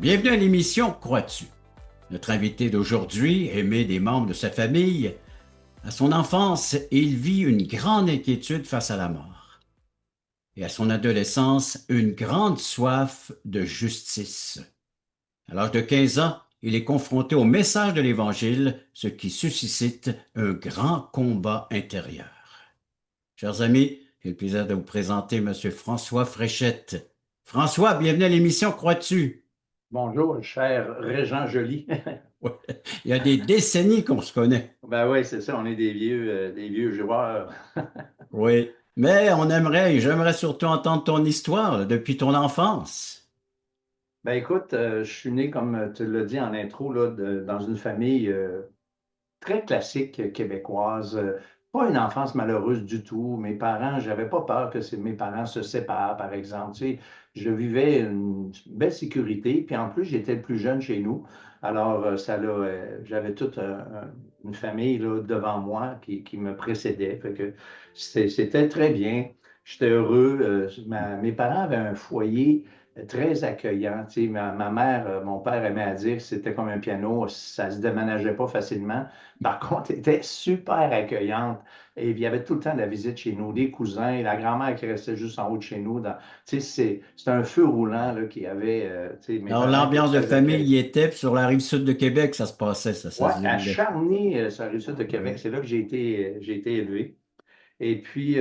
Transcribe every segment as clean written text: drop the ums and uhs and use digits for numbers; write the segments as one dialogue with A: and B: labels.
A: Bienvenue à l'émission Crois-tu? Notre invité d'aujourd'hui, aimé des membres de sa famille, à son enfance, il vit une grande inquiétude face à la mort. Et à son adolescence, une grande soif de justice. À l'âge de 15 ans, il est confronté au message de l'Évangile, ce qui suscite un grand combat intérieur. Chers amis, j'ai le plaisir de vous présenter M. François Fréchette. François, bienvenue à l'émission Crois-tu?
B: Bonjour, cher Régent Joly.
A: Ouais. Il y a des décennies qu'on se connaît.
B: Ben oui, c'est ça, on est des vieux joueurs.
A: Oui, mais j'aimerais surtout entendre ton histoire là, depuis ton enfance.
B: Ben écoute, je suis né, comme tu l'as dit en intro, là, dans une famille très classique québécoise. Pas une enfance malheureuse du tout. Mes parents, j'avais pas peur que mes parents se séparent, par exemple. Tu sais, je vivais une belle sécurité. Puis en plus, j'étais le plus jeune chez nous. Alors, j'avais toute une famille là, devant moi qui me précédait. Fait que c'était très bien. J'étais heureux. Mes parents avaient un foyer très accueillant. Tu sais, ma mère, mon père aimait à dire que c'était comme un piano, ça se déménageait pas facilement. Par contre, elle était super accueillante. Et puis, il y avait tout le temps de la visite chez nous, des cousins, et la grand-mère qui restait juste en haut de chez nous. Tu sais, c'est un feu roulant là, qui avait. Tu sais, mes
A: Alors,
B: parents étaient
A: l'ambiance de
B: très
A: famille y
B: accueillants.
A: était, puis sur la rive sud de Québec, ça se passait, ça
B: Ouais,
A: se
B: à
A: déroulait.
B: Charny, sur la rive sud de Québec,
A: Oui.
B: c'est là que j'ai été élevé. Et puis,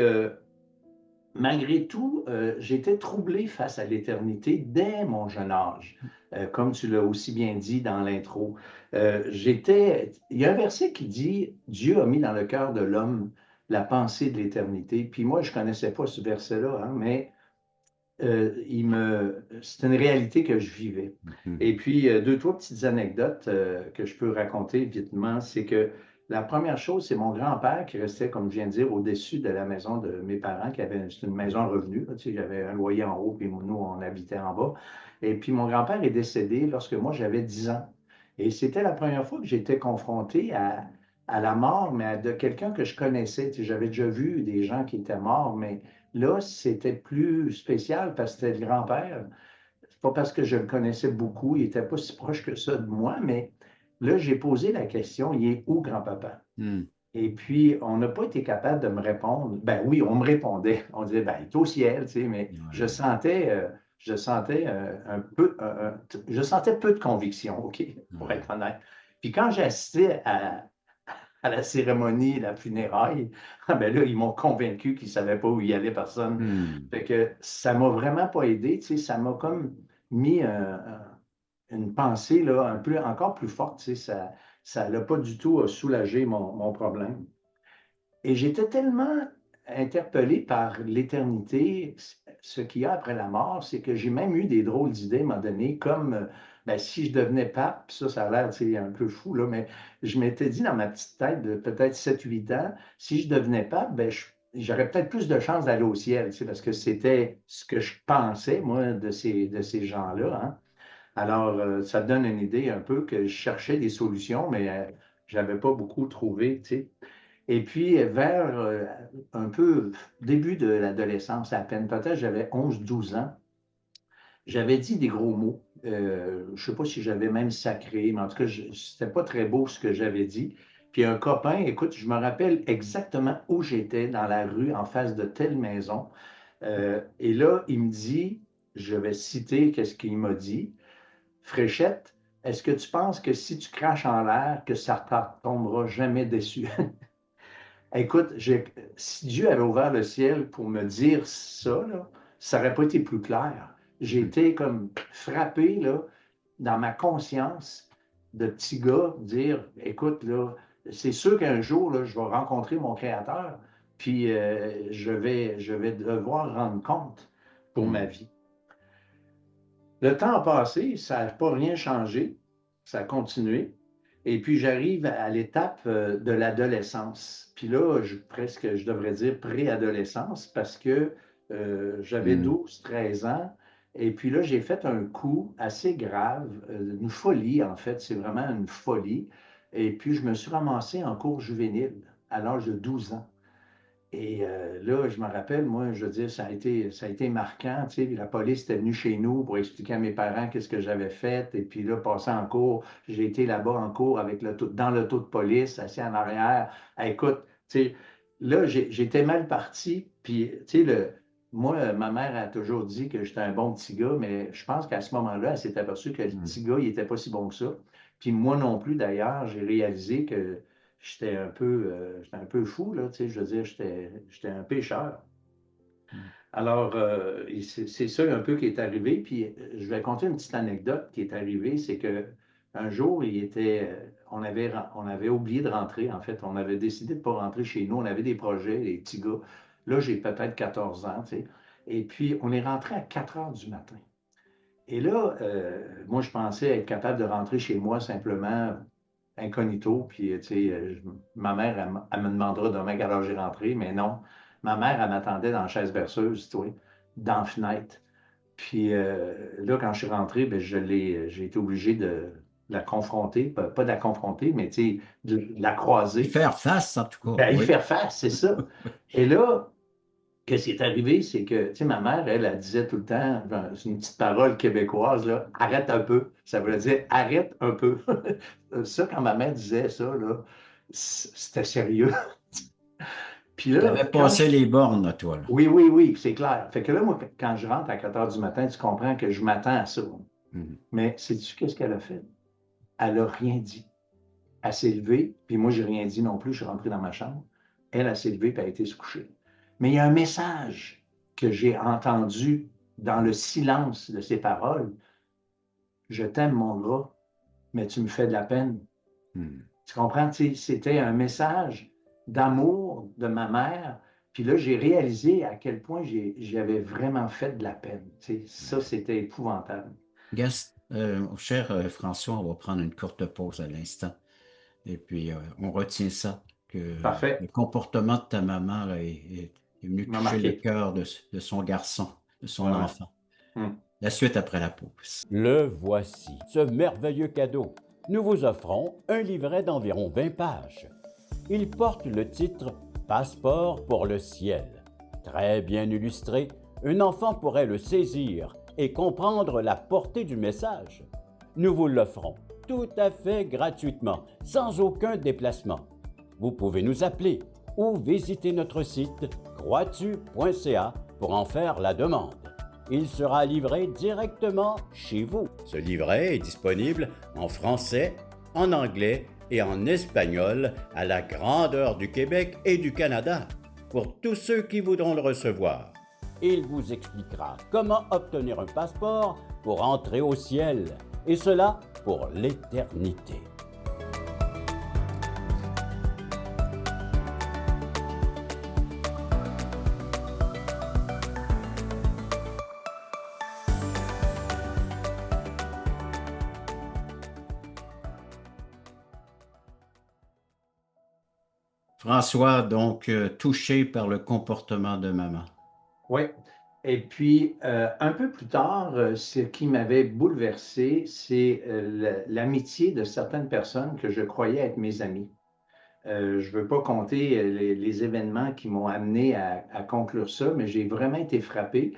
B: malgré tout, j'étais troublé face à l'éternité dès mon jeune âge. Comme tu l'as aussi bien dit dans l'intro. Il y a un verset qui dit, Dieu a mis dans le cœur de l'homme la pensée de l'éternité. Puis moi, je ne connaissais pas ce verset-là, hein, mais c'est une réalité que je vivais.
A: Mhm.
B: Et puis, deux, trois petites anecdotes que je peux raconter vitement, c'est que la première chose, c'est mon grand-père qui restait, comme je viens de dire, au-dessus de la maison de mes parents, c'est une maison revenue. Là, tu sais, j'avais un loyer en haut, puis nous, on habitait en bas. Et puis, mon grand-père est décédé lorsque moi, j'avais 10 ans. Et c'était la première fois que j'étais confronté à la mort, mais de quelqu'un que je connaissais. Tu sais, j'avais déjà vu des gens qui étaient morts, mais là, c'était plus spécial parce que c'était le grand-père. C'est pas parce que je le connaissais beaucoup, il n'était pas si proche que ça de moi, mais là, j'ai posé la question, il est où grand-papa?
A: Hmm.
B: Et puis, on n'a pas été capable de me répondre. Ben oui, on me répondait. On disait, ben, il est au ciel, tu sais, mais
A: Ouais.
B: je sentais un peu, je sentais peu de conviction, OK, pour
A: Ouais.
B: être honnête. Puis quand j'assistais à la cérémonie, la funéraille, ah ben là, ils m'ont convaincu qu'ils ne savaient pas où y allait personne.
A: Hmm.
B: Fait que ça m'a vraiment pas aidé, tu sais, ça m'a comme mis une pensée là, un peu encore plus forte, tu sais, ça l'a pas du tout soulagé mon problème. Et j'étais tellement interpellé par l'éternité, ce qu'il y a après la mort, c'est que j'ai même eu des drôles d'idées à un moment donné, comme ben, si je devenais pape, ça a l'air tu sais, un peu fou, là, mais je m'étais dit dans ma petite tête de peut-être 7 8 ans, si je devenais pape, ben, j'aurais peut-être plus de chances d'aller au ciel, tu sais, parce que c'était ce que je pensais, moi, de ces gens-là. Hein. Alors, ça te donne une idée un peu que je cherchais des solutions, mais je n'avais pas beaucoup trouvé, tu sais. Et puis, vers un peu début de l'adolescence, à peine, peut-être j'avais 11 12 ans, j'avais dit des gros mots. Je ne sais pas si j'avais même sacré, mais en tout cas, c'était pas très beau ce que j'avais dit. Puis un copain, écoute, je me rappelle exactement où j'étais dans la rue en face de telle maison. Et là, il me dit, je vais citer qu'est-ce qu'il m'a dit. Fréchette, est-ce que tu penses que si tu craches en l'air, que ça ne tombera jamais dessus? Écoute, si Dieu avait ouvert le ciel pour me dire ça, là, ça n'aurait pas été plus clair. J'ai
A: Hmm.
B: été comme frappé là, dans ma conscience de petit gars, dire, écoute, là, c'est sûr qu'un jour, là, je vais rencontrer mon Créateur, puis je vais devoir rendre compte pour ma
A: Hmm.
B: vie. Le temps a passé, ça n'a pas rien changé, ça a continué. Et puis j'arrive à l'étape de l'adolescence. Puis là, presque, je devrais dire préadolescence parce que j'avais
A: Hmm.
B: 12 13 ans. Et puis là, j'ai fait un coup assez grave, une folie en fait, c'est vraiment une folie. Et puis je me suis ramassé en cours juvénile à l'âge de 12 ans. Et là, je me rappelle, moi, je veux dire, ça a été marquant. Tu sais, la police était venue chez nous pour expliquer à mes parents qu'est-ce que j'avais fait. Et puis là, passé en cours, j'ai été là-bas en cours avec dans l'auto de police, assis en arrière. Ah, écoute, tu sais, là, j'étais mal parti. Puis, tu sais, moi, ma mère a toujours dit que j'étais un bon petit gars, mais je pense qu'à ce moment-là, elle s'est aperçue que le
A: Hmm.
B: petit gars, il n'était pas si bon que ça. Puis moi non plus, d'ailleurs, j'ai réalisé que j'étais un peu fou, là, tu sais, je veux dire, j'étais un pécheur. Alors, et c'est ça un peu qui est arrivé. Puis, je vais conter une petite anecdote qui est arrivée, c'est que un jour, on avait oublié de rentrer. En fait, on avait décidé de ne pas rentrer chez nous. On avait des projets, les petits gars. Là, j'ai peut-être 14 ans, tu sais. Et puis, on est rentré à 4 heures du matin. Et là, moi, je pensais être capable de rentrer chez moi simplement incognito. Puis, tu sais, ma mère, elle me demandera demain quelle heure j'ai rentré, mais non. Ma mère, elle m'attendait dans la chaise berceuse, tu vois, dans la fenêtre. Puis là, quand je suis rentré, ben, j'ai été obligé de la confronter, pas de la confronter, mais tu sais, de la
A: Y
B: croiser,
A: faire face, en tout cas,
B: ben, y
A: oui.
B: faire face, c'est ça. Et là, qu'est-ce qui est arrivé, c'est que, tu sais, ma mère, elle disait tout le temps, c'est une petite parole québécoise, là, arrête un peu. Ça voulait dire arrête un peu. Ça, quand ma mère disait ça, là, c'était sérieux. Puis
A: Tu
B: là,
A: avais passé les bornes, là, toi, là.
B: oui, oui, oui, c'est clair. Fait que là, moi, quand je rentre à 4 heures du matin, tu comprends que je m'attends à ça.
A: Hmm.
B: Mais sais-tu qu'est-ce qu'elle a fait? Elle n'a rien dit. Elle s'est levée, puis moi, j'ai rien dit non plus. Je suis rentré dans ma chambre. Elle s'est levée, puis elle a été se coucher. Mais il y a un message que j'ai entendu dans le silence de ses paroles. Je t'aime, mon gars, mais tu me fais de la peine.
A: Hmm.
B: Tu comprends? Tu sais, c'était un message d'amour de ma mère. Puis là, j'ai réalisé à quel point j'avais vraiment fait de la peine. Tu sais, ça, c'était épouvantable.
A: Cher François, on va prendre une courte pause à l'instant. Et puis, on retient ça, que le
B: Parfait.
A: comportement de ta maman là, est venu
B: Il m'a
A: toucher le
B: marqué.
A: cœur de son garçon, de
B: Ouais,
A: son
B: ouais.
A: enfant.
B: Hum.
A: La suite après la pause.
C: Le voici, ce merveilleux cadeau. Nous vous offrons un livret d'environ 20 pages. Il porte le titre Passeport pour le ciel. Très bien illustré, un enfant pourrait le saisir et comprendre la portée du message. Nous vous l'offrons tout à fait gratuitement, sans aucun déplacement. Vous pouvez nous appeler ou visiter notre site croatu.ca pour en faire la demande. Il sera livré directement chez vous. Ce livret est disponible en français, en anglais et en espagnol à la grandeur du Québec et du Canada pour tous ceux qui voudront le recevoir. Il vous expliquera comment obtenir un passeport pour entrer au ciel, et cela pour l'éternité.
A: François, donc, touché par le comportement de maman.
B: Oui. Et puis, un peu plus tard, ce qui m'avait bouleversé, c'est l'amitié de certaines personnes que je croyais être mes amis. Je ne veux pas compter les événements qui m'ont amené à conclure ça, mais j'ai vraiment été frappé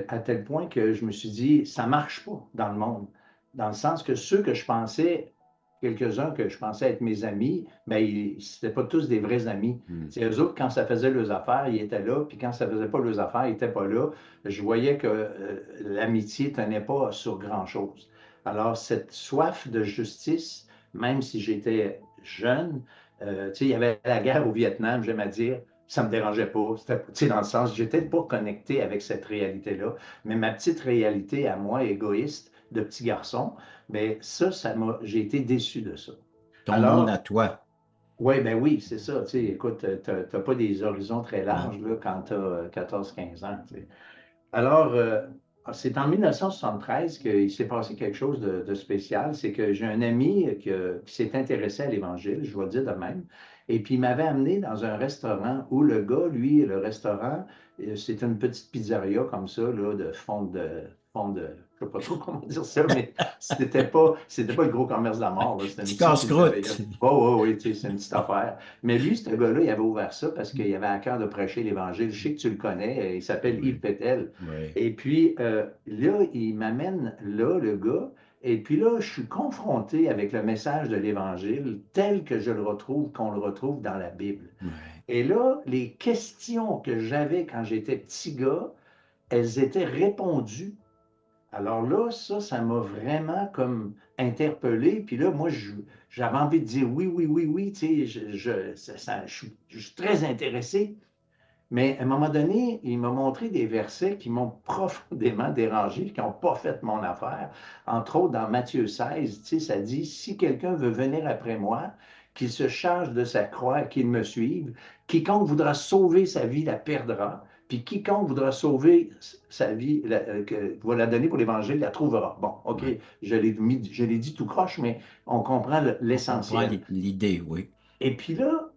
B: à tel point que je me suis dit, ça ne marche pas dans le monde. Dans le sens que ceux que je pensais, quelques-uns que je pensais être mes amis, mais ce n'étaient pas tous des vrais amis.
A: Hmm.
B: C'est eux autres, quand ça faisait leurs affaires, ils étaient là, puis quand ça ne faisait pas leurs affaires, ils n'étaient pas là. Je voyais que l'amitié ne tenait pas sur grand-chose. Alors, cette soif de justice, même si j'étais jeune, tu sais, il y avait la guerre au Vietnam, j'aime à dire, ça ne me dérangeait pas. Tu sais, dans le sens, j'étais pas connecté avec cette réalité-là. Mais ma petite réalité à moi, égoïste, de petit garçon, mais j'ai été déçu de ça.
A: Ton monde à
B: Alors,
A: toi.
B: oui, ben oui, c'est ça. Tu sais, écoute, tu n'as pas des horizons très
A: Non.
B: larges là, quand tu as 14-15 ans. Tu sais. Alors, c'est en 1973 qu'il s'est passé quelque chose de spécial. C'est que j'ai un ami qui s'est intéressé à l'Évangile, je vais le dire de même, et puis il m'avait amené dans un restaurant où le gars, lui, le restaurant, c'était une petite pizzeria comme ça, là, fond de, je ne sais pas trop comment dire ça, mais c'était pas le gros commerce de la mort, là. C'était une
A: Petit
B: petite usine
A: casse-croûte.
B: travailleuse. Oui, tu sais, c'est une petite affaire. Mais lui, ce gars-là, il avait ouvert ça parce qu'il avait à cœur de prêcher l'Évangile. Je sais que tu le connais, il s'appelle Yves
A: Oui,
B: Pétel.
A: oui.
B: Et puis, là, il m'amène là, le gars, et puis là, je suis confronté avec le message de l'Évangile tel que je le retrouve, qu'on le retrouve dans la Bible.
A: Ouais.
B: Et là, les questions que j'avais quand j'étais petit gars, elles étaient répondues. Alors là, ça m'a vraiment comme interpellé. Puis là, moi, j'avais envie de dire oui, oui, oui, oui, tu sais, je suis très intéressé. Mais à un moment donné, il m'a montré des versets qui m'ont profondément dérangé, qui n'ont pas fait mon affaire. Entre autres, dans Matthieu 16, tu sais, ça dit, si quelqu'un veut venir après moi, qu'il se charge de sa croix et qu'il me suive. Quiconque voudra sauver sa vie la perdra. Puis quiconque voudra sauver sa vie, va la donner pour l'Évangile, la trouvera. Bon, OK,
A: Ouais.
B: je l'ai dit tout croche, mais on comprend
A: On comprend
B: l'essentiel.
A: l'idée, oui.
B: Et puis là,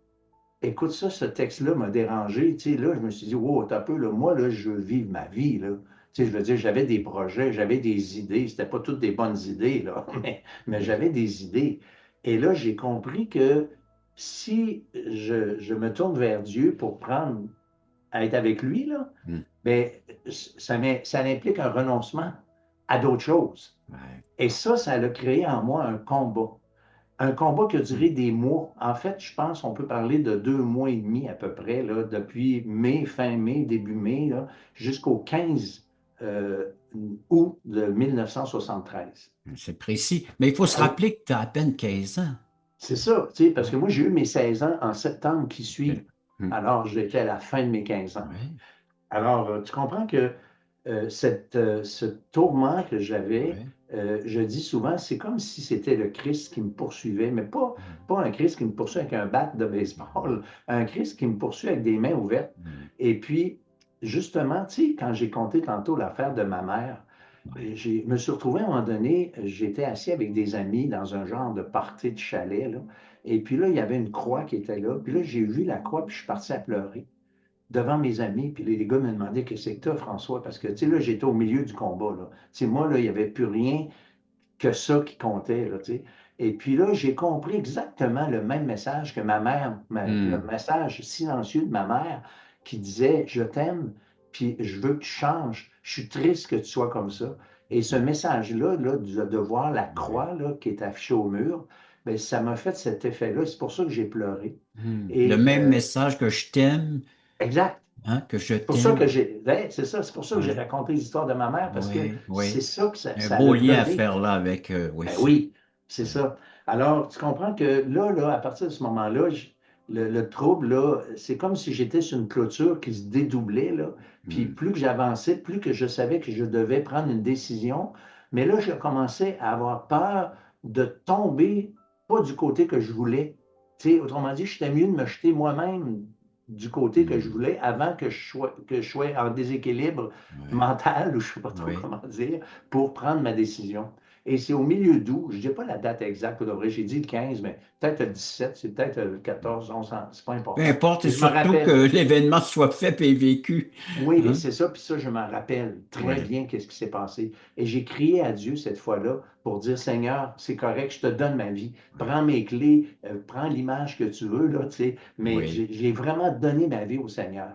B: écoute ça, ce texte-là m'a dérangé. Tu sais, là, je me suis dit, wow, t'as un peu, là, moi, là, je veux vivre ma vie, là. Tu sais, je veux dire, j'avais des projets, j'avais des idées. C'était pas toutes des bonnes idées, là, mais
A: Oui.
B: j'avais des idées. Et là, j'ai compris que si je me tourne vers Dieu pour prendre, à être avec lui, là,
A: Hmm.
B: bien, ça implique un renoncement à d'autres choses.
A: Ouais.
B: Et ça a créé en moi un combat. Un combat qui a
A: Hmm.
B: duré des mois. En fait, je pense qu'on peut parler de 2 mois et demi à peu près, là, depuis mai, fin mai, début mai, là, jusqu'au 15 euh, août de 1973.
A: C'est précis. Mais il faut se
B: Ah oui,
A: rappeler que tu as à peine 15 ans.
B: c'est ça, tu sais, parce que
A: Ouais.
B: moi, j'ai eu mes 16 ans en septembre qui
A: OK.
B: suit.
A: Hmm.
B: Alors, j'étais à la fin de mes 15 ans.
A: Ouais.
B: Alors, tu comprends que ce tourment que j'avais,
A: Ouais.
B: je dis souvent, c'est comme si c'était le Christ qui me poursuivait, mais
A: Hmm.
B: pas un Christ qui me poursuit avec un bat de baseball, un Christ qui me poursuit avec des mains ouvertes.
A: Hmm.
B: Et puis, justement, tu sais, quand j'ai compté tantôt l'affaire de ma mère,
A: Ouais.
B: je me suis retrouvé à un moment donné, j'étais assis avec des amis dans un genre de party de chalet, là, et puis là, il y avait une croix qui était là, puis là, j'ai vu la croix, puis je suis parti à pleurer devant mes amis, puis les gars me demandaient qu'est-ce que t'as, François, parce que, tu sais, là, j'étais au milieu du combat, là. Tu sais, moi, là, il n'y avait plus rien que ça qui comptait, là, tu sais. Et puis là, j'ai compris exactement le même message que ma mère, le
A: Hmm.
B: message silencieux de ma mère qui disait, je t'aime, puis je veux que tu changes, je suis triste que tu sois comme ça. Et ce message-là, là, de voir la
A: Ouais.
B: croix, là, qui est affichée au mur, bien, ça m'a fait cet effet-là. C'est pour ça que j'ai pleuré.
A: Hmm. Le
B: Et
A: même message que je t'aime,
B: exact.
A: hein, que je
B: Pour ça que
A: t'aime.
B: c'est ça, c'est pour ça que j'ai
A: Ouais.
B: raconté l'histoire de ma mère, parce que
A: Oui,
B: c'est
A: oui.
B: ça que
A: Un
B: ça
A: beau
B: l'a
A: lien à
B: donné.
A: faire là avec, oui,
B: Ben
A: ça.
B: oui, c'est
A: Ouais.
B: ça. Alors, tu comprends que là, à partir de ce moment-là, le trouble, là, c'est comme si j'étais sur une clôture qui se dédoublait, là. Puis
A: Hmm.
B: plus que j'avançais, plus que je savais que je devais prendre une décision. Mais là, je commençais à avoir peur de tomber pas du côté que je voulais. Tu sais, autrement dit, j'étais mieux de me jeter moi-même du côté que je
A: Hmm.
B: voulais avant que je sois en déséquilibre
A: Ouais.
B: mental, ou je ne sais pas trop
A: Oui.
B: comment dire, pour prendre ma décision. Et c'est au milieu d'août, je ne dis pas la date exacte, pour de vrai, j'ai dit le 15, mais peut-être le 17, c'est peut-être le 14, 11, c'est pas
A: Peu
B: important.
A: importe,
B: Mais
A: c'est
B: je me
A: surtout que
B: rappelle,
A: l'événement soit fait et vécu.
B: oui, mais
A: Hein?
B: c'est ça, puis ça, je m'en rappelle très
A: Oui.
B: bien qu'est-ce qui s'est passé. Et j'ai crié à Dieu cette fois-là pour dire, Seigneur, c'est correct, je te donne ma vie.
A: Oui.
B: Prends mes clés, prends l'image que tu veux, là, tu sais, mais
A: Oui.
B: j'ai vraiment donné ma vie au Seigneur.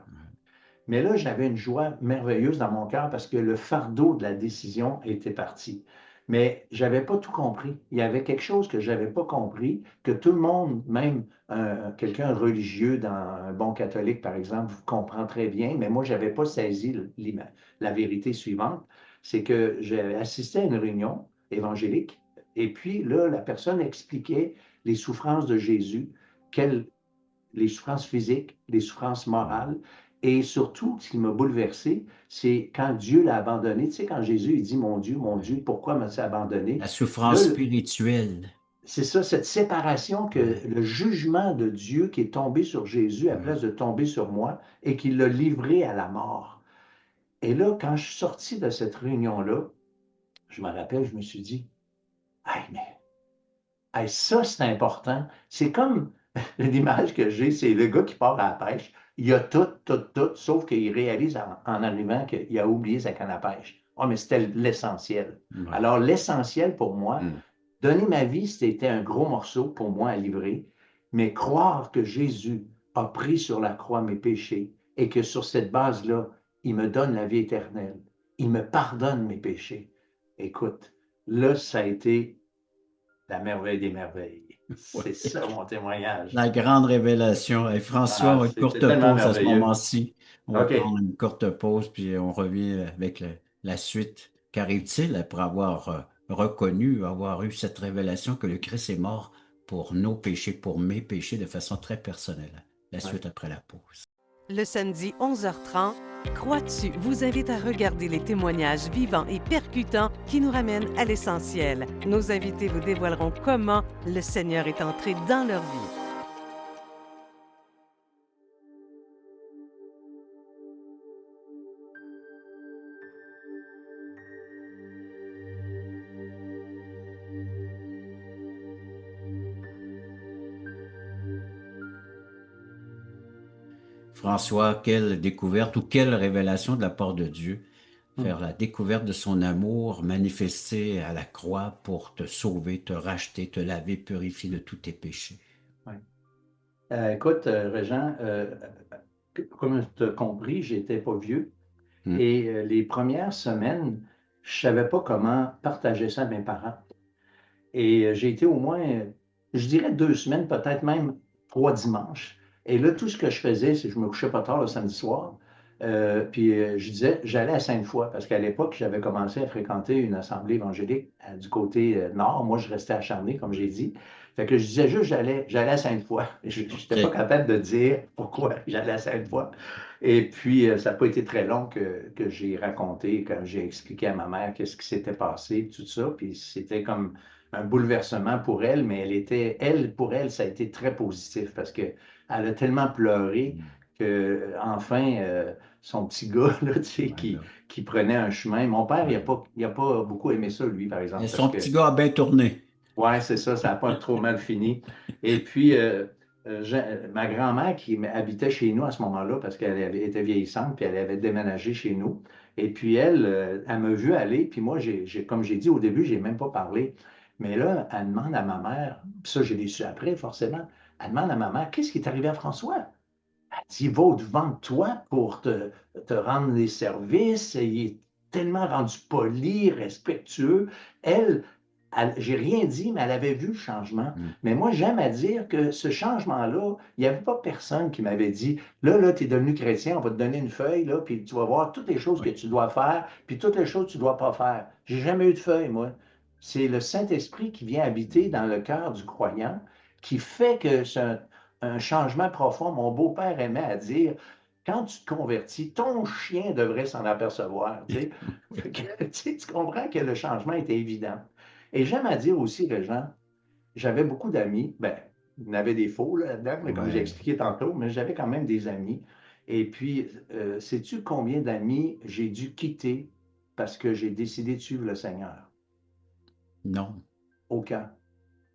B: Mais là, j'avais une joie merveilleuse dans mon cœur parce que le fardeau de la décision était parti. Mais je n'avais pas tout compris. Il y avait quelque chose que je n'avais pas compris, que tout le monde, même quelqu'un religieux dans un bon catholique, par exemple, comprend très bien, mais moi, je n'avais pas saisi la vérité suivante. C'est que j'ai assisté à une réunion évangélique et puis là, la personne expliquait les souffrances de Jésus, quelles les souffrances physiques, les souffrances
A: Hmm.
B: morales. Et surtout, ce qui m'a bouleversé, c'est quand Dieu l'a abandonné. Tu sais, quand Jésus il dit, mon Dieu,
A: Oui.
B: pourquoi m'as-tu abandonné?
A: La
B: Là,
A: souffrance spirituelle.
B: c'est ça, cette séparation que
A: Oui.
B: le jugement de Dieu qui est tombé sur Jésus à
A: Oui.
B: place de tomber sur moi et qui l'a livré à la mort. Et là, quand je suis sorti de cette réunion-là, je me rappelle, je me suis dit, hey, mais hey, ça, c'est important. C'est comme l'image que j'ai, c'est le gars qui part à la pêche. Il a tout, tout, tout, sauf qu'il réalise en arrivant qu'il a oublié sa canne à pêche. Ah, mais c'était l'essentiel.
A: Ouais.
B: Alors, l'essentiel pour moi,
A: Mm.
B: donner ma vie, c'était un gros morceau pour moi à livrer, mais croire que Jésus a pris sur la croix mes péchés et que sur cette base-là, il me donne la vie éternelle, il me pardonne mes péchés. Écoute, là, ça a été la merveille des merveilles. C'est ça mon témoignage.
A: La grande révélation. Et François,
B: Ah,
A: on a une
B: c'est
A: courte
B: tellement
A: pause à ce
B: merveilleux.
A: moment-ci. On va
B: OK.
A: prendre une courte pause, puis on revient avec la suite. Qu'arrive-t-il après avoir reconnu, avoir eu cette révélation que le Christ est mort pour nos péchés, pour mes péchés, de façon très personnelle? La
B: Ouais.
A: suite après la pause.
D: Le samedi 11h30, Crois-tu vous invite à regarder les témoignages vivants et percutants qui nous ramènent à l'essentiel. Nos invités vous dévoileront comment le Seigneur est entré dans leur vie.
A: François, quelle découverte ou quelle révélation de la part de Dieu, faire la découverte de son amour manifesté à la croix pour te sauver, te racheter, te laver, purifier de tous tes péchés.
B: Ouais. Écoute, Régent, comme tu as compris, j'étais pas vieux. Et les premières semaines, je savais pas comment partager ça à mes parents. Et j'ai été au moins, je dirais 2 semaines, peut-être même 3 dimanches. Et là, tout ce que je faisais, c'est que je me couchais pas tard le samedi soir. Puis je disais, j'allais à Sainte-Foy, parce qu'à l'époque, j'avais commencé à fréquenter une assemblée évangélique du côté nord. Moi, je restais acharné, comme j'ai dit. Fait que je disais juste, j'allais à Sainte-Foy. Je n'étais pas
A: OK.
B: capable de dire pourquoi j'allais à Sainte-Foy. Et puis, ça n'a pas été très long que j'ai raconté, quand j'ai expliqué à ma mère qu'est-ce qui s'était passé, tout ça. Puis c'était comme un bouleversement pour elle, mais pour elle, ça a été très positif parce qu'elle a tellement pleuré que, enfin, son petit gars, là, tu sais, qui prenait un chemin. Mon père, il a pas beaucoup aimé ça, lui, par
A: Et
B: exemple, parce
A: son
B: que,
A: petit gars a bien tourné.
B: ouais, c'est ça, ça n'a pas trop mal fini. Et puis, ma grand-mère qui habitait chez nous à ce moment-là, parce était vieillissante, puis elle avait déménagé chez nous. Et puis, elle m'a vu aller, puis moi, comme j'ai dit au début, j'ai même pas parlé. Mais là, elle demande à ma mère, puis ça, je l'ai su après, forcément, elle demande à ma mère, qu'est-ce qui est arrivé à François? Elle dit, il va au-devant de toi pour te rendre les services, il est tellement rendu poli, respectueux. Elle, j'ai rien dit, mais elle avait vu le changement. Mais moi, j'aime à dire que ce changement-là, il n'y avait pas personne qui m'avait dit, là, tu es devenu chrétien, on va te donner une feuille, là, puis tu vas voir toutes les choses que
A: Oui.
B: tu dois faire, puis toutes les choses que tu ne dois pas faire. J'ai jamais eu de feuille, moi. C'est le Saint-Esprit qui vient habiter dans le cœur du croyant, qui fait que c'est un changement profond. Mon beau-père aimait à dire, quand tu te convertis, ton chien devrait s'en apercevoir. Tu sais. Fait que, tu sais, tu comprends que le changement était évident. Et j'aime à dire aussi, Régent, j'avais beaucoup d'amis. Ben, il y en avait des faux là-dedans, mais comme j'ai
A: Ouais.
B: expliqué tantôt, mais j'avais quand même des amis. Et puis, sais-tu combien d'amis j'ai dû quitter parce que j'ai décidé de suivre le Seigneur?
A: Non.
B: Aucun.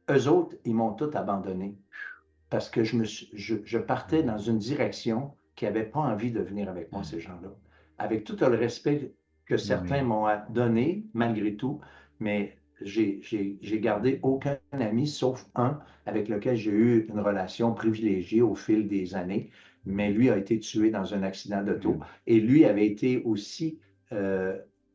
B: Eux autres, ils m'ont tout abandonné parce que je partais dans une direction qui n'avait pas envie de venir avec moi, ces gens-là. Avec tout le respect que certains
A: Oui.
B: m'ont donné, malgré tout, mais j'ai gardé aucun ami, sauf un avec lequel j'ai eu une relation privilégiée au fil des années, mais lui a été tué dans un accident d'auto et lui avait été aussi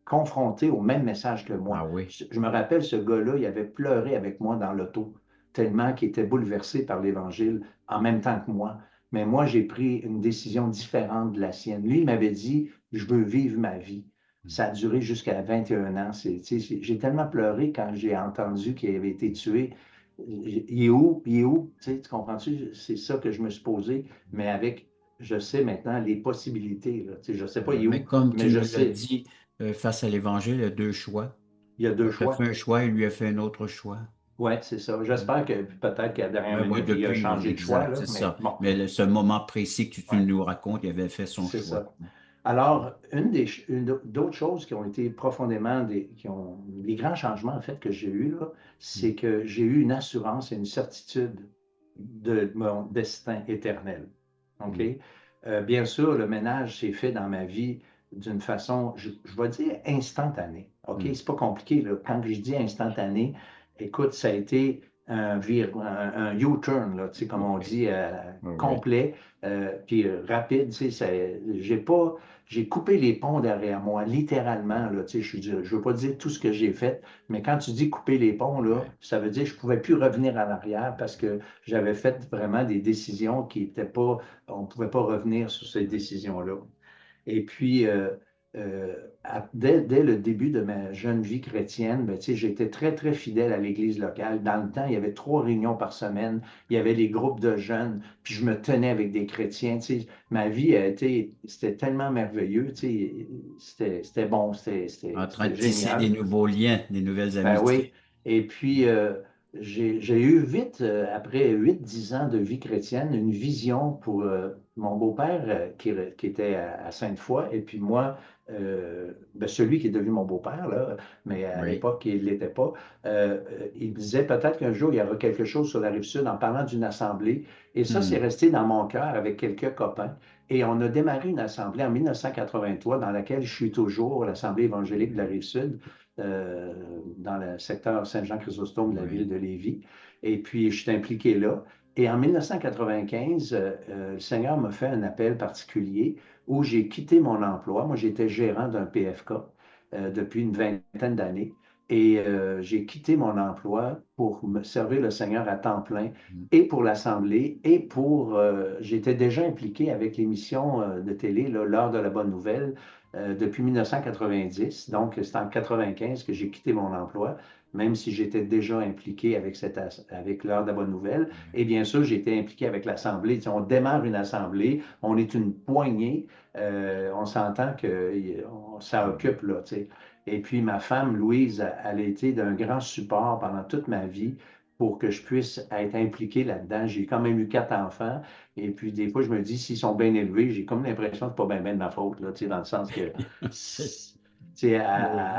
B: confronté au même message que moi.
A: Ah oui.
B: Je me rappelle, ce gars-là, il avait pleuré avec moi dans l'auto tellement qu'il était bouleversé par l'Évangile en même temps que moi. Mais moi, j'ai pris une décision différente de la sienne. Lui, il m'avait dit, je veux vivre ma vie. Ça a duré jusqu'à 21 ans. J'ai tellement pleuré quand j'ai entendu qu'il avait été tué. Il est où? Il est où? Tu comprends-tu? C'est ça que je me suis posé, mais avec, je sais maintenant les possibilités. Là. Je ne sais pas il est
A: Mais
B: où,
A: comme
B: mais
A: tu
B: je
A: nous l'as
B: sais,
A: dit, face à l'Évangile, il y a deux choix.
B: il y a deux
A: Toi, tu as
B: choix.
A: fait un choix et lui a fait un autre choix.
B: Oui, c'est ça. J'espère que peut-être qu'à la dernière
A: Oui, oui,
B: minute, il a
A: depuis,
B: changé de choix,
A: exact,
B: là,
A: c'est
B: mais
A: ça.
B: bon,
A: Mais ce moment précis que tu
B: ouais,
A: nous racontes, il avait fait son
B: c'est
A: choix.
B: ça. Alors, d'autres choses qui ont été profondément, des grands changements en fait que j'ai eus, là, c'est que j'ai eu une assurance et une certitude de mon destin éternel. OK? Bien sûr, le ménage s'est fait dans ma vie d'une façon, je vais dire instantanée. OK?
A: Mm.
B: C'est pas compliqué, là. Quand je dis instantané, écoute, ça a été un U-turn, là, tu sais, comme on
A: Oui,
B: dit,
A: oui,
B: complet, puis rapide. Tu sais, j'ai coupé les ponts derrière moi, littéralement. Là, tu sais, je ne veux pas dire tout ce que j'ai fait, mais quand tu dis couper les ponts, là,
A: oui.
B: ça veut dire que je ne pouvais plus revenir en arrière parce que j'avais fait vraiment des décisions qui n'étaient pas, on ne pouvait pas revenir sur ces décisions-là. Et puis, dès le début de ma jeune vie chrétienne, ben, tu sais, j'étais très, très fidèle à l'Église locale. Dans le temps, il y avait 3 réunions par semaine, il y avait des groupes de jeunes, puis je me tenais avec des chrétiens. Tu sais, ma vie a été, c'était tellement merveilleux, tu sais, c'était bon,
A: En train de
B: c'était
A: tisser des
B: génial.
A: nouveaux liens, des nouvelles
B: Ben oui.
A: amitiés.
B: Et puis, j'ai eu vite, après 8, 10 ans de vie chrétienne, une vision pour mon beau-père qui était à Sainte-Foy, et puis moi, ben, celui qui est devenu mon beau-père, là, mais à
A: Oui.
B: l'époque, il ne l'était pas. Il me disait peut-être qu'un jour, il y aura quelque chose sur la Rive-Sud en parlant d'une assemblée. Et ça, c'est
A: Hmm.
B: resté dans mon cœur avec quelques copains. Et on a démarré une assemblée en 1983 dans laquelle je suis toujours, l'Assemblée évangélique de la Rive-Sud euh, dans le secteur Saint-Jean-Chrysostome de la ville
A: Oui.
B: de Lévis. Et puis, je suis impliqué là. Et en 1995, le Seigneur m'a fait un appel particulier où j'ai quitté mon emploi. Moi, j'étais gérant d'un PFK depuis une vingtaine d'années. Et j'ai quitté mon emploi pour me servir le Seigneur à temps plein
A: Hmm.
B: et pour l'Assemblée et pour... j'étais déjà impliqué avec l'émission de télé, là, L'heure de la bonne nouvelle, depuis 1990. Donc, c'est en 1995 que j'ai quitté mon emploi, même si j'étais déjà impliqué avec l'heure de la bonne nouvelle. Et bien sûr, j'étais impliqué avec l'Assemblée. Tu sais, on démarre une Assemblée, on est une poignée, on s'entend que ça
A: Hmm.
B: occupe, là, tu sais. Et puis, ma femme, Louise, elle a été d'un grand support pendant toute ma vie pour que je puisse être impliqué là-dedans. J'ai quand même eu 4 enfants. Et puis, des fois, je me dis, s'ils sont bien élevés, j'ai comme l'impression que c'est pas bien ben de ma faute, là, tu sais, dans le sens que, tu sais,
A: Oui.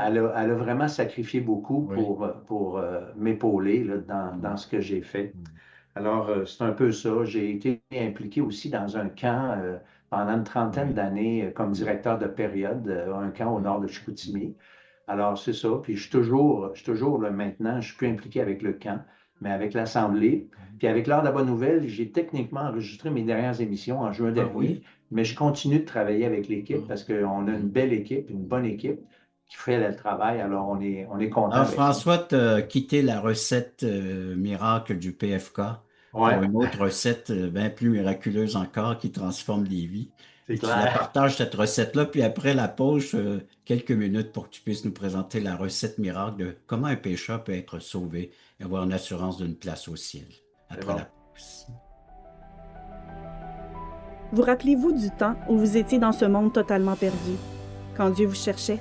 B: elle a vraiment sacrifié beaucoup
A: Oui.
B: pour m'épauler là,
A: Hmm.
B: dans ce que j'ai fait.
A: Hmm.
B: Alors, c'est un peu ça. J'ai été impliqué aussi dans un camp pendant une trentaine
A: Oui.
B: d'années comme
A: Oui.
B: directeur de période, un camp au
A: Oui.
B: nord de
A: Hmm.
B: Chicoutimi. Alors, c'est ça. Puis je suis toujours là, maintenant, je suis plus impliqué avec le camp, mais avec l'Assemblée. Puis avec l'Heure de la Bonne Nouvelle, j'ai techniquement enregistré mes dernières émissions en juin
A: Ah
B: dernier,
A: oui?
B: mais je continue de travailler avec l'équipe
A: Ah.
B: parce qu'on a une
A: Hmm.
B: belle équipe, une bonne équipe qui fait le travail. Alors, on est content
A: Alors,
B: avec ça.
A: François, tu as quitté la recette miracle du PFK
B: Ouais,
A: pour une autre recette bien plus miraculeuse encore qui transforme des vies.
B: c'est
A: Et tu la
B: clair.
A: partages, cette recette-là, puis après la pause, quelques minutes pour que tu puisses nous présenter la recette miracle de comment un pécheur peut être sauvé et avoir une assurance d'une place au ciel.
B: C'est
A: Après la
B: bon.
A: pause.
E: Vous rappelez-vous du temps où vous étiez dans ce monde totalement perdu, quand Dieu vous cherchait?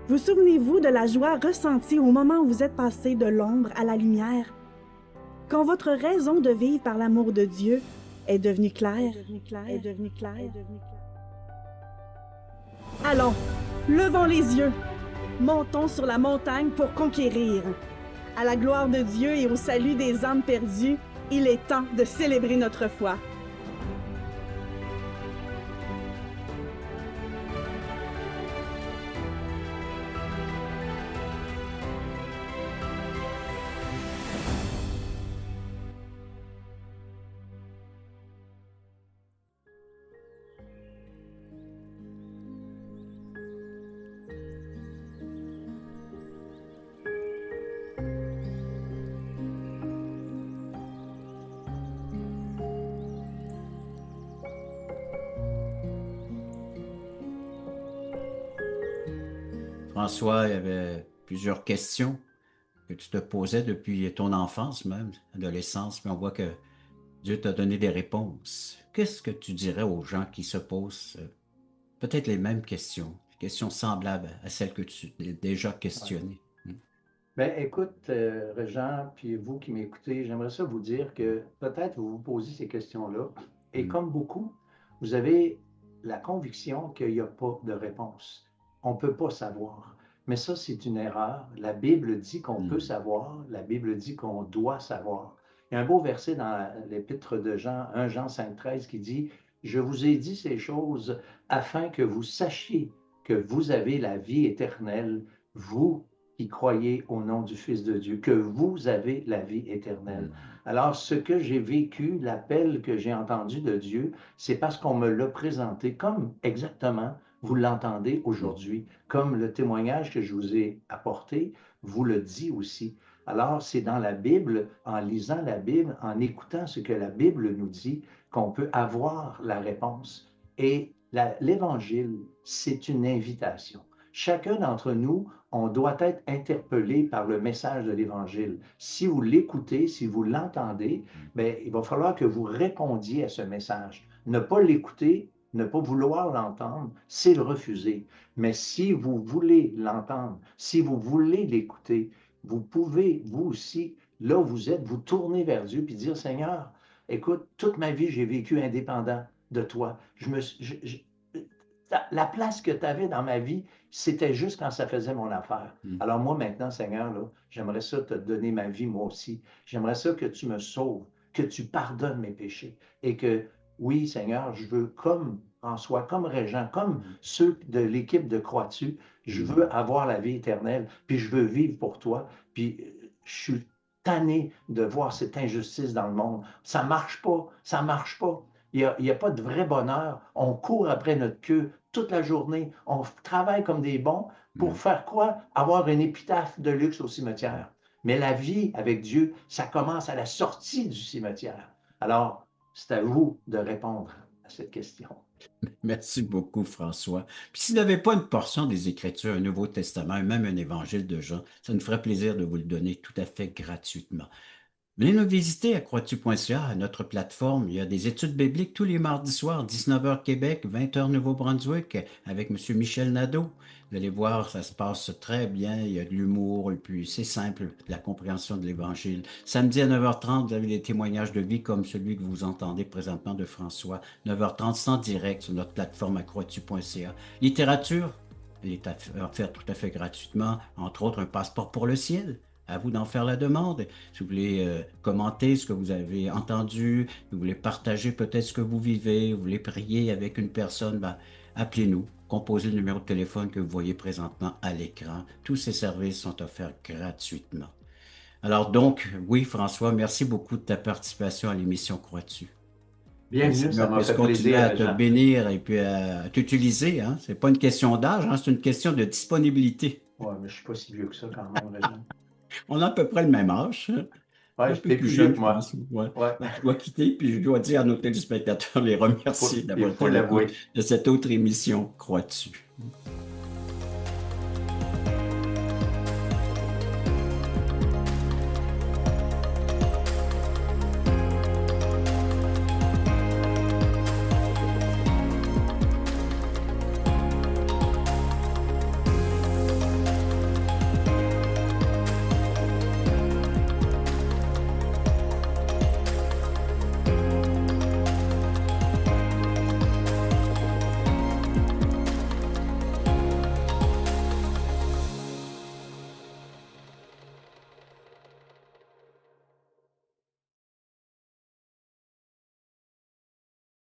E: Vous souvenez-vous de la joie ressentie au moment où vous êtes passé de l'ombre à la lumière? Quand votre raison de vivre par l'amour de Dieu est devenue claire? Allons, levons les yeux, montons sur la montagne pour conquérir. À la gloire de Dieu et au salut des âmes perdues, il est temps de célébrer notre foi.
A: François, il y avait plusieurs questions que tu te posais depuis ton enfance même, adolescence, mais on voit que Dieu t'a donné des réponses. Qu'est-ce que tu dirais aux gens qui se posent peut-être les mêmes questions semblables à celles que tu as déjà
B: Ouais.
A: questionnées? Hmm.
B: Ben, écoute, Régent, puis vous qui m'écoutez, j'aimerais ça vous dire que peut-être vous vous posez ces questions-là, et
A: Hmm.
B: comme beaucoup, vous avez la conviction qu'il n'y a pas de réponse. On ne peut pas savoir. Mais ça, c'est une erreur. La Bible dit qu'on peut
A: Hmm.
B: savoir, la Bible dit qu'on doit savoir. Il y a un beau verset dans l'épître de Jean, 1 Jean 5,13 qui dit Je vous ai dit ces choses afin que vous sachiez que vous avez la vie éternelle, vous qui croyez au nom du Fils de Dieu, que vous avez la vie éternelle. Alors, ce que j'ai vécu, l'appel que j'ai entendu de Dieu, c'est parce qu'on me l'a présenté comme exactement vous l'entendez aujourd'hui, comme le témoignage que je vous ai apporté vous le dit aussi. Alors, c'est dans la Bible, en lisant la Bible, en écoutant ce que la Bible nous dit, qu'on peut avoir la réponse. Et l'Évangile, c'est une invitation. Chacun d'entre nous, on doit être interpellé par le message de l'Évangile. Si vous l'écoutez, si vous l'entendez, bien, il va falloir que vous répondiez à ce message. Ne pas l'écouter, ne pas vouloir l'entendre, c'est le refuser. Mais si vous voulez l'entendre, si vous voulez l'écouter, vous pouvez, vous aussi, là où vous êtes, vous tourner vers Dieu et dire, Seigneur, écoute, toute ma vie, j'ai vécu indépendant de toi. La place que tu avais dans ma vie, c'était juste quand ça faisait mon affaire. Alors moi, maintenant, Seigneur, là, j'aimerais ça te donner ma vie, moi aussi. J'aimerais ça que tu me sauves, que tu pardonnes mes péchés et que, oui, Seigneur, je veux, comme François, comme Régent, comme ceux de l'équipe de Croix-Dessus, je veux avoir la vie éternelle, puis je veux vivre pour toi, puis je suis tanné de voir cette injustice dans le monde. Ça marche pas, ça marche pas. Il n'y a pas de vrai bonheur. On court après notre queue toute la journée. On travaille comme des bons pour faire quoi? Avoir une épitaphe de luxe au cimetière. Mais la vie avec Dieu, ça commence à la sortie du cimetière. Alors, c'est à vous de répondre à cette question.
A: Merci beaucoup, François. Puis s'il n'y avait pas une portion des Écritures, un Nouveau Testament et même un Évangile de Jean, ça nous ferait plaisir de vous le donner tout à fait gratuitement. Venez nous visiter à croixtu.ca, à notre plateforme. Il y a des études bibliques tous les mardis soirs, 19h Québec, 20h Nouveau-Brunswick, avec M. Michel Nadeau. Vous allez voir, ça se passe très bien. Il y a de l'humour, et puis c'est simple, la compréhension de l'Évangile. Samedi à 9h30, vous avez des témoignages de vie comme celui que vous entendez présentement de François. 9h30, c'est en direct sur notre plateforme à croixtu.ca. Littérature, elle est offerte tout à fait gratuitement, entre autres un passeport pour le ciel. À vous d'en faire la demande. Si vous voulez commenter ce que vous avez entendu, vous voulez partager peut-être ce que vous vivez, vous voulez prier avec une personne, ben, appelez-nous, composez le numéro de téléphone que vous voyez présentement à l'écran. Tous ces services sont offerts gratuitement. Alors donc, oui, François, merci beaucoup de ta participation à l'émission Croix-tu.
B: Bienvenue, ça m'a fait
A: continuer
B: plaisir.
A: à te bénir et puis à t'utiliser. Hein? Ce n'est pas une question d'âge, hein? C'est une question de disponibilité.
B: Oui, mais je ne suis pas si vieux que ça quand même, Régent.
A: On a à peu près le même âge.
B: Oui,
A: je suis plus jeune que moi. Ouais. Je dois quitter, puis je dois dire à nos téléspectateurs les remercier d'avoir été à l'écoute de cette autre émission, Croix-tu.